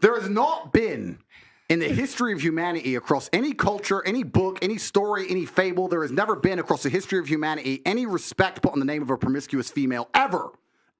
There has not been, in the history of humanity, across any culture, any book, any story, any fable, there has never been across the history of humanity any respect put on the name of a promiscuous female, ever.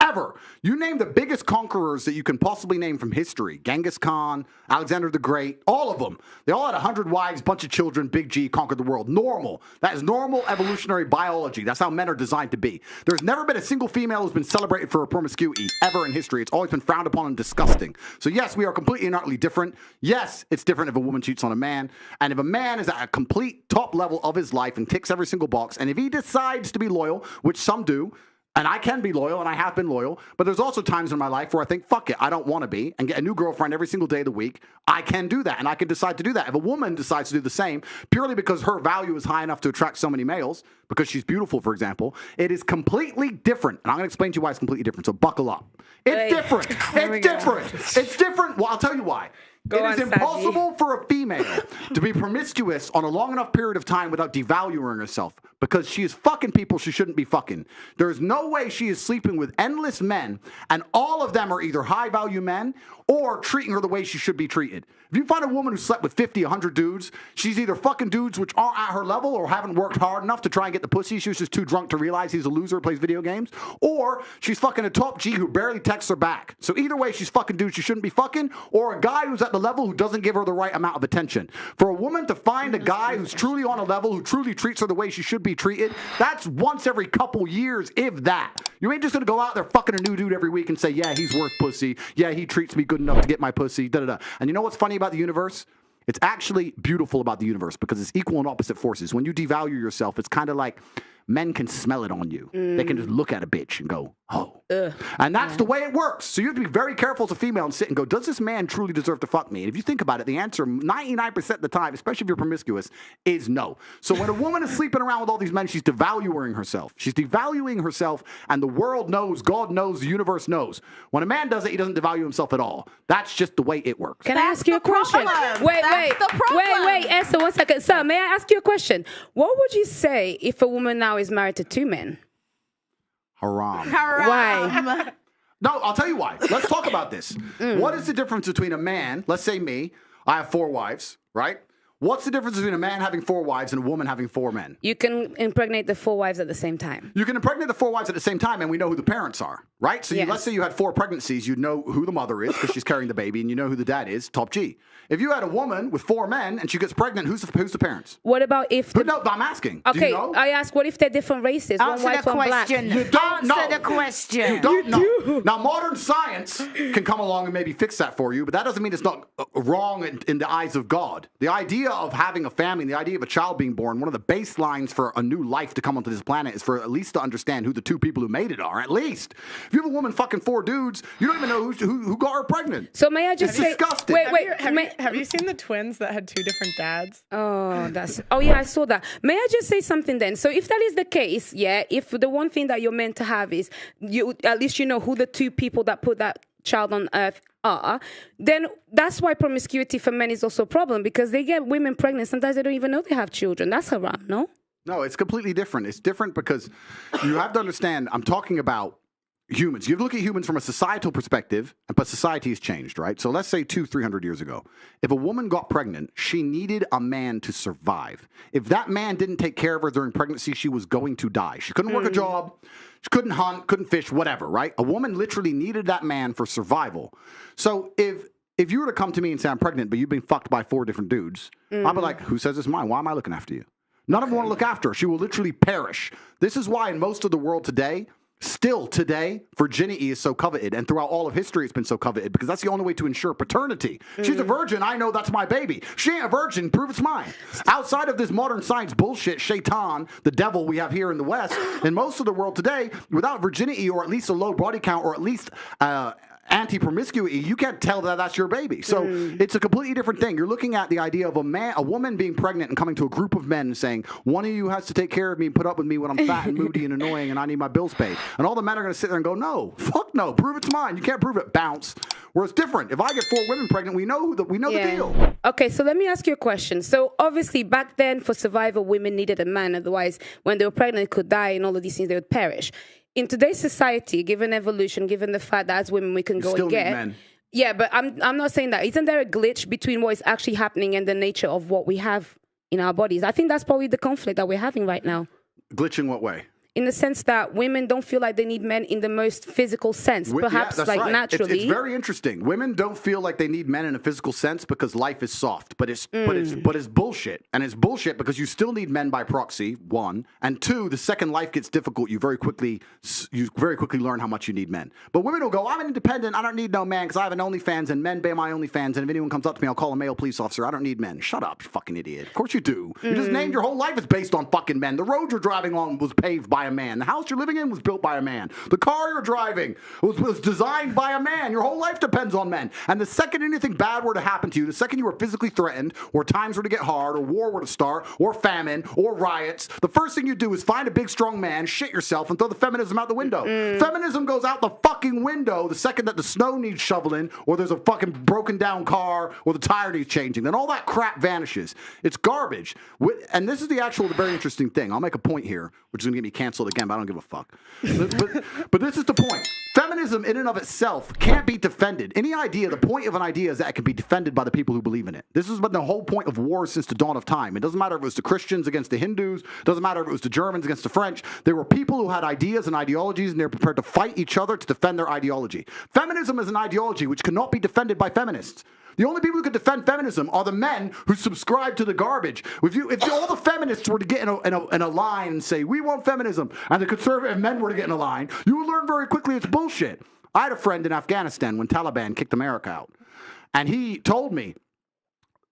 Ever. You name the biggest conquerors that you can possibly name from history. Genghis Khan, Alexander the Great, all of them. They all had 100 wives, bunch of children, big G, conquered the world. Normal. That is normal evolutionary biology. That's how men are designed to be. There's never been a single female who's been celebrated for her promiscuity ever in history. It's always been frowned upon and disgusting. So yes, we are completely and utterly different. Yes, it's different if a woman cheats on a man. And if a man is at a complete top level of his life and ticks every single box, and if he decides to be loyal, which some do, and I can be loyal, and I have been loyal, but there's also times in my life where I think, fuck it, I don't want to be, and get a new girlfriend every single day of the week. I can do that, and I can decide to do that. If a woman decides to do the same, purely because her value is high enough to attract so many males, because she's beautiful, for example, it is completely different. And I'm going to explain to you why it's completely different, so buckle up. It's different. It's different. It's different. Well, I'll tell you why. It is impossible for a female to be promiscuous on a long enough period of time without devaluing herself, because she is fucking people she shouldn't be fucking. There is no way she is sleeping with endless men, and all of them are either high-value men or treating her the way she should be treated. If you find a woman who slept with 50, 100 dudes, she's either fucking dudes which aren't at her level or haven't worked hard enough to try and get the pussy. She was just too drunk to realize he's a loser who plays video games. Or she's fucking a top G who barely texts her back. So either way, she's fucking dudes she shouldn't be fucking, or a guy who's at the level who doesn't give her the right amount of attention. For a woman to find a guy who's truly on a level, who truly treats her the way she should be treated, that's once every couple years, if that. You ain't just gonna go out there fucking a new dude every week and say, yeah, he's worth pussy. Yeah, he treats me good enough to get my pussy. Da-da-da. And you know what's funny about the universe? It's actually beautiful about the universe because it's equal and opposite forces. When you devalue yourself, it's kind of like men can smell it on you. They can just look at a bitch and go, oh. And that's the way it works. So you have to be very careful as a female and sit and go, does this man truly deserve to fuck me? And if you think about it, the answer 99% of the time, especially if you're promiscuous, is no. So when a woman is sleeping around with all these men, she's devaluing herself. She's devaluing herself, and the world knows, God knows, the universe knows. When a man does it, he doesn't devalue himself at all. That's just the way it works. Can I ask you a question? Wait, Esther, 1 second. So may I ask you a question? What would you say if a woman now is married to 2 men? Haram. Why? No, I'll tell you why. Let's talk about this. What is the difference between a man, let's say me, I have 4 wives, right? What's the difference between a man having 4 wives and a woman having 4 men? You can impregnate the 4 wives at the same time. You can impregnate the 4 wives at the same time, and we know who the parents are, right? So Yes. let's say you had 4 pregnancies, you know who the mother is because she's carrying the baby, and you know who the dad is, top G. If you had a woman with 4 men and she gets pregnant, who's the parents? What about if... No, I'm asking. Okay, do you know? I ask, what if they're different races? Answer one white, the one black. question. You don't know. Answer the question. You don't know. Now, modern science can come along and maybe fix that for you, but that doesn't mean it's not wrong in the eyes of God. The idea of having a family, the idea of a child being born, one of the baselines for a new life to come onto this planet is for at least to understand who the 2 people who made it are, at least. If you have a woman fucking 4 dudes, you don't even know who got her pregnant. So may I just say... disgusting. Have you seen the twins that had 2 different dads? Oh yeah, I saw that. May I just say something then? So if that is the case, yeah, if the one thing that you're meant to have is you, at least you know who the 2 people that put that child on earth are, then that's why promiscuity for men is also a problem, because they get women pregnant. Sometimes they don't even know they have children. That's haram, no? No, it's completely different. It's different because you have to understand, I'm talking about humans. You look at humans from a societal perspective, but society has changed, right? So let's say 200-300 years ago, if a woman got pregnant, she needed a man to survive. If that man didn't take care of her during pregnancy, she was going to die. She couldn't work a job. She couldn't hunt, couldn't fish, whatever, right? A woman literally needed that man for survival. So if you were to come to me and say, I'm pregnant, but you've been fucked by 4 different dudes, I'd be like, who says it's mine? Why am I looking after you? None of them want to look after her. She will literally perish. This is why in most of the world today, still today, virginity is so coveted, and throughout all of history it's been so coveted, because that's the only way to ensure paternity. She's a virgin, I know that's my baby. She ain't a virgin, prove it's mine. Outside of this modern science bullshit, shaitan, the devil we have here in the West, in most of the world today, without virginity or at least a low body count or at least anti-promiscuity, you can't tell that that's your baby. So it's a completely different thing. You're looking at the idea of a woman being pregnant and coming to a group of men and saying, one of you has to take care of me and put up with me when I'm fat and moody and annoying and I need my bills paid. And all the men are going to sit there and go, no, fuck no, prove it's mine. You can't prove it, bounce. Where it's different. If I get 4 women pregnant, we know the deal. Okay, so let me ask you a question. So obviously back then for survival, women needed a man. Otherwise, when they were pregnant, they could die and all of these things, they would perish. In today's society, given evolution, given the fact that as women we can go and get, Yeah, but I'm not saying that. Isn't there a glitch between what is actually happening and the nature of what we have in our bodies? I think that's probably the conflict that we're having right now. Glitch in what way? In the sense that women don't feel like they need men in the most physical sense, perhaps that's like right. naturally. It's very interesting. Women don't feel like they need men in a physical sense because life is soft, but it's bullshit. And it's bullshit because you still need men by proxy, one, and two, the second life gets difficult, you very quickly learn how much you need men. But women will go, I'm an independent, I don't need no man because I have an OnlyFans and men pay my OnlyFans, and if anyone comes up to me, I'll call a male police officer. I don't need men. Shut up, you fucking idiot. Of course you do. You just named your whole life is based on fucking men. The road you're driving on was paved by a man. The house you're living in was built by a man. The car you're driving was designed by a man. Your whole life depends on men. And the second anything bad were to happen to you, the second you were physically threatened, or times were to get hard, or war were to start, or famine, or riots, the first thing you do is find a big strong man, shit yourself, and throw the feminism out the window. Feminism goes out the fucking window the second that the snow needs shoveling, or there's a fucking broken down car, or the tire needs changing. Then all that crap vanishes. It's garbage. And this is the very interesting thing. I'll make a point here, which is going to get me canceled again, but I don't give a fuck. But this is the point. Feminism in and of itself can't be defended. The point of an idea is that it can be defended by the people who believe in it. This has been the whole point of war since the dawn of time. It doesn't matter if it was the Christians against the Hindus. It doesn't matter if it was the Germans against the French. There were people who had ideas and ideologies, and they were prepared to fight each other to defend their ideology. Feminism is an ideology which cannot be defended by feminists. The only people who could defend feminism are the men who subscribe to the garbage. If all the feminists were to get in a line and say, we want feminism, and the conservative men were to get in a line, you would learn very quickly it's bullshit. I had a friend in Afghanistan when Taliban kicked America out. And he told me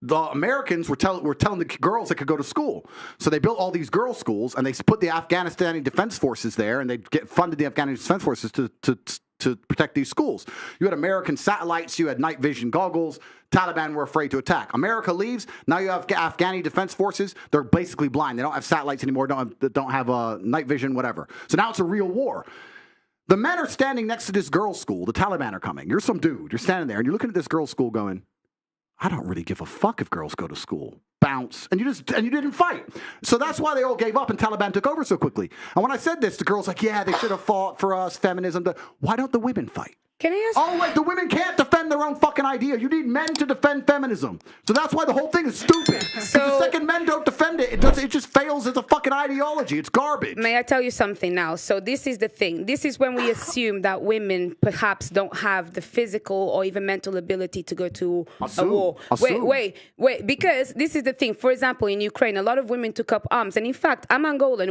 the Americans were telling the girls they could go to school. So they built all these girls' schools, and they put the Afghanistani Defense Forces there, and they funded the Afghanistani Defense Forces to protect these schools. You had American satellites, you had night vision goggles. Taliban were afraid to attack. America leaves. Now you have Afghani defense forces. They're basically blind. They don't have satellites anymore. Don't have night vision, whatever. So now it's a real war. The men are standing next to this girls' school. The Taliban are coming. You're some dude. You're standing there, and you're looking at this girls' school going, I don't really give a fuck if girls go to school. Bounce. And you didn't fight. So that's why they all gave up and Taliban took over so quickly. And when I said this, the girls like, yeah, they should have fought for us, feminism. Why don't the women fight? Can I ask? Oh, wait, the women can't defend their own fucking idea. You need men to defend feminism. So that's why the whole thing is stupid. Because the second men don't defend it, it just fails as a fucking ideology. It's garbage. May I tell you something now? So this is the thing. This is when we assume that women perhaps don't have the physical or even mental ability to go to a war. Wait. Because this is the thing. For example, in Ukraine, a lot of women took up arms. And in fact, I'm Angolan.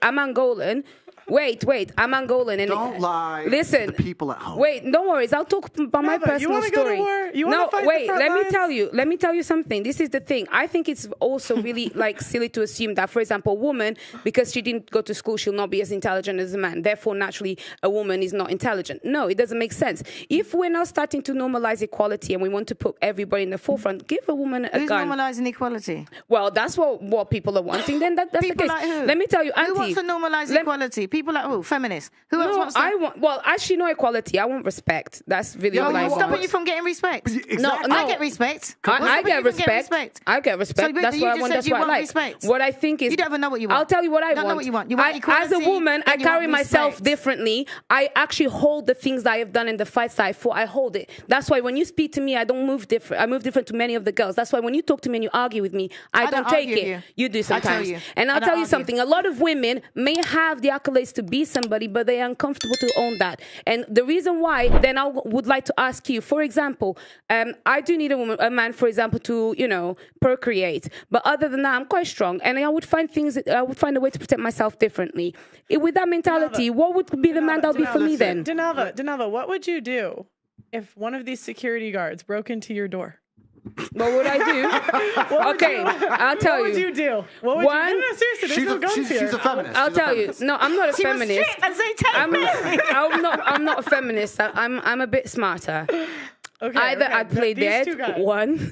I'm Angolan. I'm Angolan. And don't lie. Listen, to the people at home. Wait, no worries. I'll talk about my personal story. You want to go to war? You want to fight the front lines? Let me tell you something. This is the thing. I think it's also really silly to assume that, for example, a woman, because she didn't go to school, she'll not be as intelligent as a man. Therefore, naturally, a woman is not intelligent. No, it doesn't make sense. If we're now starting to normalize equality and we want to put everybody in the forefront, give a woman a gun. Who's normalizing equality? Well, that's what people are wanting. Then that's people the case. Like who? Let me tell you, Auntie. Who wants to normalize equality? People like who? Feminists. Who else wants to? Well, actually, no equality. I want respect. That's really all I want. What's stopping you from getting respect? Exactly. No, I get respect. I get respect. I get respect. So, that's what I want. That's what I like. Respect. What I think is... You don't even know what you want. I'll tell you what I want. You don't know what you want. You want equality, as a woman, I carry myself differently. I actually hold the things that I have done in the fights that I fought. I hold it. That's why when you speak to me, I don't move different. I move different to many of the girls. That's why when you talk to me and you argue with me, I don't take it. You do sometimes. And I'll tell you something. A lot of women may have the accolades to be somebody, but they are uncomfortable to own that. And the reason why, then I would like to ask you, for example, I do need a man, for example, to, procreate. But other than that, I'm quite strong. And I would find a way to protect myself differently. With that mentality, what would be the man that would be for me then? Denava, what would you do if one of these security guards broke into your door? What would I do? I'll tell you. What would you do? What would you do? No, seriously, there's no guns here. She's a feminist. I'll tell you. No, I'm not a feminist. I'm not a feminist. I'm a bit smarter. Okay, Either I'd play dead, one.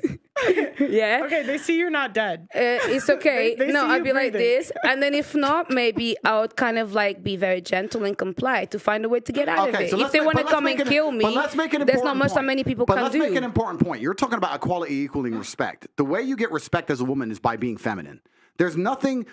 Yeah. Okay, they see you're not dead. It's okay. They No, see I'd you be like breathing. this. And then if not, maybe I would kind of be very gentle and comply to find a way to get out of it. So if they want to come and kill me, there's not much that many people can do. But let's make an important point. You're talking about equality equaling respect. The way you get respect as a woman is by being feminine. There's nothing,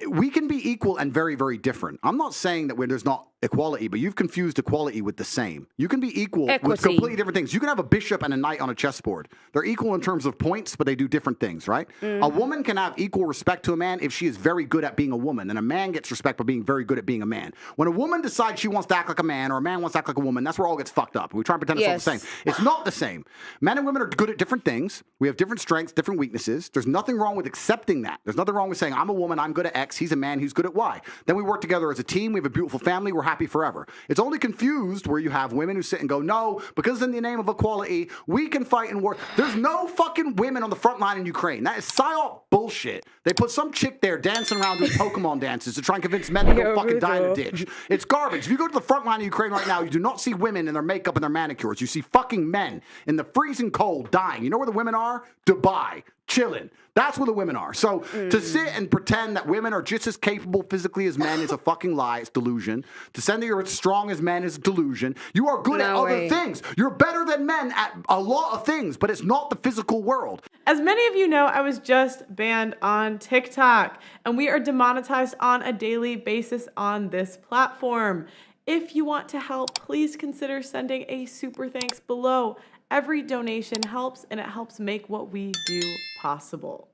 we can be equal and very, very different. I'm not saying that there's not equality, but you've confused equality with the same. You can be equal with completely different things. You can have a bishop and a knight on a chessboard. They're equal in terms of points, but they do different things, right? A woman can have equal respect to a man if she is very good at being a woman, and a man gets respect by being very good at being a man. When a woman decides she wants to act like a man, or a man wants to act like a woman, that's where all gets fucked up. We try and pretend it's all the same. It's not the same. Men and women are good at different things. We have different strengths, different weaknesses. There's nothing wrong with accepting that. There's nothing wrong with saying, I'm a woman, I'm good at X, he's a man, he's good at Y. Then we work together as a team, we have a beautiful family, we're happy forever. It's only confused where you have women who sit and go, no, because in the name of equality, we can fight in war. There's no fucking women on the front line in Ukraine. That is psyop bullshit. They put some chick there dancing around doing Pokemon dances to try and convince men to go fucking die in a ditch. It's garbage. If you go to the front line of Ukraine right now, you do not see women in their makeup and their manicures. You see fucking men in the freezing cold dying. You know where the women are? Dubai. Chilling. That's where the women are. So to sit and pretend that women are just as capable physically as men is a fucking lie. It's delusion. To say that you're as strong as men is a delusion. You are good at other things. You're better than men at a lot of things, but it's not the physical world. As many of you know, I was just banned on TikTok, and we are demonetized on a daily basis on this platform. If you want to help, please consider sending a super thanks below. Every donation helps, and it helps make what we do possible.